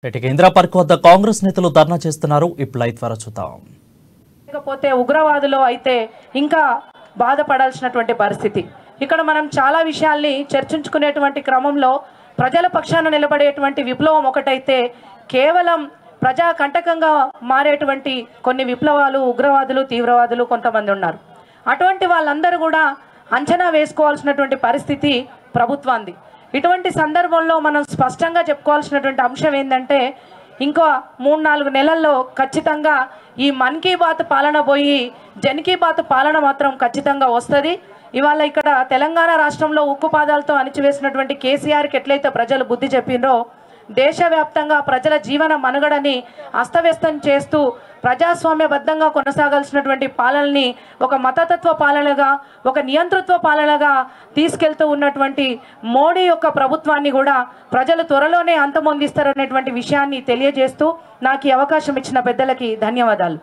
కేంద్ర పార్క్ వద్ద కాంగ్రెస్ నేతలు ధర్నా చేస్తున్నారు. ఇప్పుడు లైవ్ ద్వారా చూద్దాం. లేకపోతే ఉగ్రవాదులు అయితే ఇంకా బాధపడాల్సినటువంటి పరిస్థితి. ఇక్కడ మనం చాలా విషయాల్ని చర్చించుకునేటువంటి క్రమంలో ప్రజల పక్షాన నిలబడేటువంటి విప్లవం ఒకటైతే కేవలం ప్రజా కంటకంగా మారేటువంటి కొన్ని విప్లవాలు, ఉగ్రవాదులు, తీవ్రవాదులు కొంతమంది ఉన్నారు. అటువంటి వాళ్ళందరూ కూడా అంచనా వేసుకోవాల్సినటువంటి పరిస్థితి ప్రభుత్వాన్ని. ఇటువంటి సందర్భంలో మనం స్పష్టంగా చెప్పుకోవాల్సినటువంటి అంశం ఏంటంటే, ఇంకో 3-4 నెలల్లో ఖచ్చితంగా ఈ మన్ కీ బాత్ పాలన పోయి జన్ కీ బాత్ పాలన మాత్రం ఖచ్చితంగా వస్తుంది. ఇవాళ ఇక్కడ తెలంగాణ రాష్ట్రంలో ఉక్కుపాదాలతో అణిచివేసినటువంటి కేసీఆర్కి ఎట్లయితే ప్రజలు బుద్ధి చెప్పిండ్రో, దేశవ్యాప్తంగా ప్రజల జీవన మనుగడని అస్తవ్యస్తం చేస్తూ ప్రజాస్వామ్యబద్ధంగా కొనసాగాల్సినటువంటి పాలనని ఒక మతతత్వ పాలనగా, ఒక నియంతృత్వ పాలనగా తీసుకెళ్తూ ఉన్నటువంటి మోడీ యొక్క ప్రభుత్వాన్ని కూడా ప్రజలు త్వరలోనే అంతమొందిస్తారనేటువంటి విషయాన్ని తెలియజేస్తూ నాకు ఈ అవకాశం ఇచ్చిన పెద్దలకి ధన్యవాదాలు.